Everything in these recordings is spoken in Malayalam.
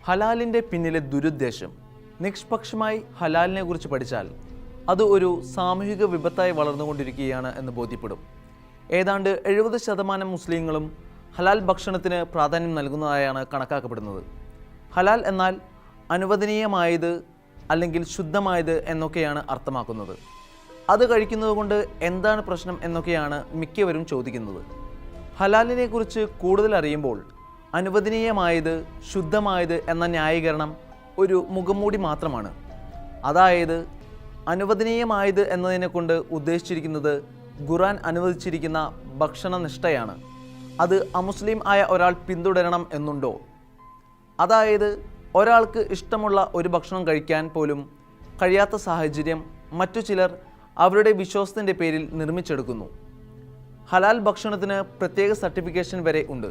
ഹലാലിൻ്റെ പിന്നിലെ ദുരുദ്ദേശം. നിഷ്പക്ഷമായി ഹലാലിനെ കുറിച്ച് പഠിച്ചാൽ അത് ഒരു സാമൂഹിക വിപത്തായി വളർന്നുകൊണ്ടിരിക്കുകയാണ് എന്ന് ബോധ്യപ്പെടും. ഏതാണ്ട് 70% മുസ്ലിങ്ങളും ഹലാൽ ഭക്ഷണത്തിന് പ്രാധാന്യം നൽകുന്നതായാണ് കണക്കാക്കപ്പെടുന്നത്. ഹലാൽ എന്നാൽ അനുവദനീയമായത് അല്ലെങ്കിൽ ശുദ്ധമായത് എന്നൊക്കെയാണ് അർത്ഥമാക്കുന്നത്. അത് കഴിക്കുന്നത് കൊണ്ട് എന്താണ് പ്രശ്നം എന്നൊക്കെയാണ് മിക്കവരും ചോദിക്കുന്നത്. ഹലാലിനെ കുറിച്ച് കൂടുതൽ അറിയുമ്പോൾ അനുവദനീയമായത് ശുദ്ധമായത് എന്ന ന്യായീകരണം ഒരു മുഖംമൂടി മാത്രമാണ്. അതായത് അനുവദനീയമായത് എന്നതിനെ കൊണ്ട് ഉദ്ദേശിച്ചിരിക്കുന്നത് ഖുർആൻ അനുവദിച്ചിരിക്കുന്ന ഭക്ഷണനിഷ്ഠയാണ്. അത് അമുസ്ലിം ആയ ഒരാൾ പിന്തുടരണം എന്നുണ്ടോ? അതായത് ഒരാൾക്ക് ഇഷ്ടമുള്ള ഒരു ഭക്ഷണം കഴിക്കാൻ പോലും കഴിയാത്ത സാഹചര്യം മറ്റു ചിലർ അവരുടെ വിശ്വാസത്തിൻ്റെ പേരിൽ നിർമ്മിച്ചെടുക്കുന്നു. ഹലാൽ ഭക്ഷണത്തിന് പ്രത്യേക സർട്ടിഫിക്കേഷൻ വരെ ഉണ്ട്.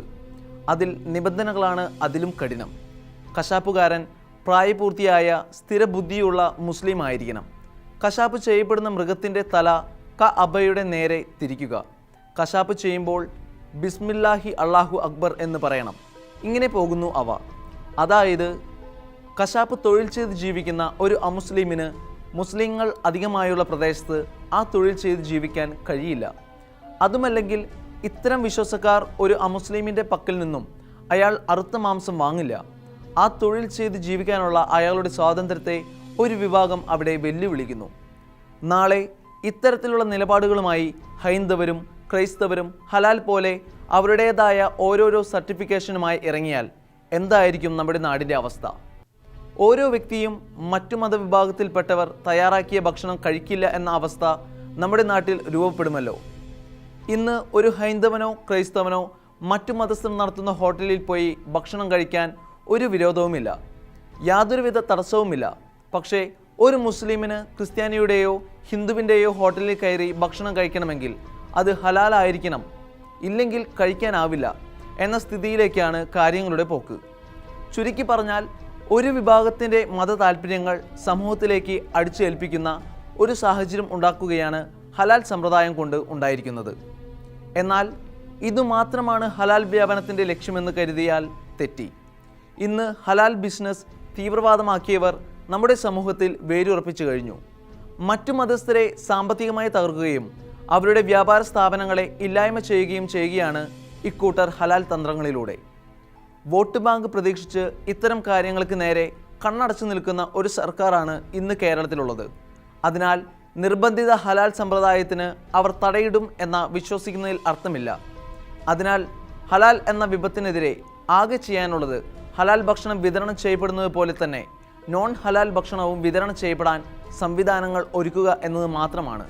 അതിൽ നിബന്ധനകളാണ് അതിലും കഠിനം. കശാപ്പുകാരൻ പ്രായപൂർത്തിയായ സ്ഥിരബുദ്ധിയുള്ള മുസ്ലിം ആയിരിക്കണം. കശാപ്പ് ചെയ്യപ്പെടുന്ന മൃഗത്തിൻ്റെ തല അബയുടെ നേരെ തിരിക്കുക. കശാപ്പ് ചെയ്യുമ്പോൾ ബിസ്മില്ലാഹി അല്ലാഹു അക്ബർ എന്ന് പറയണം. ഇങ്ങനെ പോകുന്നു അവ. അതായത് കശാപ്പ് തൊഴിൽ ചെയ്ത് ജീവിക്കുന്ന ഒരു അമുസ്ലിമിന് മുസ്ലിങ്ങൾ അധികമായുള്ള പ്രദേശത്ത് ആ തൊഴിൽ ചെയ്ത് ജീവിക്കാൻ കഴിയില്ല. അതുമല്ലെങ്കിൽ ഇത്തരം വിശ്വാസക്കാർ ഒരു അമുസ്ലിമിൻ്റെ പക്കൽ നിന്നും അയാൾ അറുത്ത മാംസം വാങ്ങില്ല. ആ തൊഴിൽ ചെയ്ത് ജീവിക്കാനുള്ള അയാളുടെ സ്വാതന്ത്ര്യത്തെ ഒരു വിഭാഗം അവിടെ വെല്ലുവിളിക്കുന്നു. നാളെ ഇത്തരത്തിലുള്ള നിലപാടുകളുമായി ഹൈന്ദവരും ക്രൈസ്തവരും ഹലാൽ പോലെ അവരുടേതായ ഓരോരോ സർട്ടിഫിക്കേഷനുമായി ഇറങ്ങിയാൽ എന്തായിരിക്കും നമ്മുടെ നാടിൻ്റെ അവസ്ഥ? ഓരോ വ്യക്തിയും മറ്റു മതവിഭാഗത്തിൽപ്പെട്ടവർ തയ്യാറാക്കിയ ഭക്ഷണം കഴിക്കില്ല എന്ന അവസ്ഥ നമ്മുടെ നാട്ടിൽ രൂപപ്പെടുമല്ലോ. ഇന്ന് ഒരു ഹൈന്ദവനോ ക്രൈസ്തവനോ മറ്റു മതസ്ഥർ നടത്തുന്ന ഹോട്ടലിൽ പോയി ഭക്ഷണം കഴിക്കാൻ ഒരു വിരോധവുമില്ല, യാതൊരുവിധ തടസ്സവുമില്ല. പക്ഷേ ഒരു മുസ്ലിമിന് ക്രിസ്ത്യാനിയുടെയോ ഹിന്ദുവിൻ്റെയോ ഹോട്ടലിൽ കയറി ഭക്ഷണം കഴിക്കണമെങ്കിൽ അത് ഹലാലായിരിക്കണം, ഇല്ലെങ്കിൽ കഴിക്കാനാവില്ല എന്ന സ്ഥിതിയിലേക്കാണ് കാര്യങ്ങളുടെ പോക്ക്. ചുരുക്കി പറഞ്ഞാൽ ഒരു വിഭാഗത്തിൻ്റെ മത താല്പര്യങ്ങൾ സമൂഹത്തിലേക്ക് അടിച്ചേൽപ്പിക്കുന്ന ഒരു സാഹചര്യം ഉണ്ടാക്കുകയാണ് ഹലാൽ സമ്പ്രദായം കൊണ്ട് ഉണ്ടായിരിക്കുന്നത്. എന്നാൽ ഇതുമാത്രമാണ് ഹലാൽ വ്യാപനത്തിൻ്റെ ലക്ഷ്യമെന്ന് കരുതിയാൽ തെറ്റി. ഇന്ന് ഹലാൽ ബിസിനസ് തീവ്രവാദമാക്കിയവർ നമ്മുടെ സമൂഹത്തിൽ വേരുറപ്പിച്ചു കഴിഞ്ഞു. മറ്റു മതസ്ഥരെ സാമ്പത്തികമായി തകർക്കുകയും അവരുടെ വ്യാപാര സ്ഥാപനങ്ങളെ ഇല്ലായ്മ ചെയ്യുകയാണ് ഇക്കൂട്ടർ ഹലാൽ തന്ത്രങ്ങളിലൂടെ. വോട്ട് ബാങ്ക് പ്രതീക്ഷിച്ച് ഇത്തരം കാര്യങ്ങൾക്ക് നേരെ കണ്ണടച്ചു നിൽക്കുന്ന ഒരു സർക്കാരാണ് ഇന്ന് കേരളത്തിലുള്ളത്. അതിനാൽ നിർബന്ധിത ഹലാൽ സമ്പ്രദായത്തിന് അവർ തടയിടും എന്ന വിശ്വസിക്കുന്നതിൽ അർത്ഥമില്ല. അതിനാൽ ഹലാൽ എന്ന വിപത്തിനെതിരെ ആകെ ചെയ്യാനുള്ളത് ഹലാൽ ഭക്ഷണം വിതരണം ചെയ്യപ്പെടുന്നത് പോലെ തന്നെ നോൺ ഹലാൽ ഭക്ഷണവും വിതരണം ചെയ്യപ്പെടാൻ സംവിധാനങ്ങൾ ഒരുക്കുക എന്നത് മാത്രമാണ്.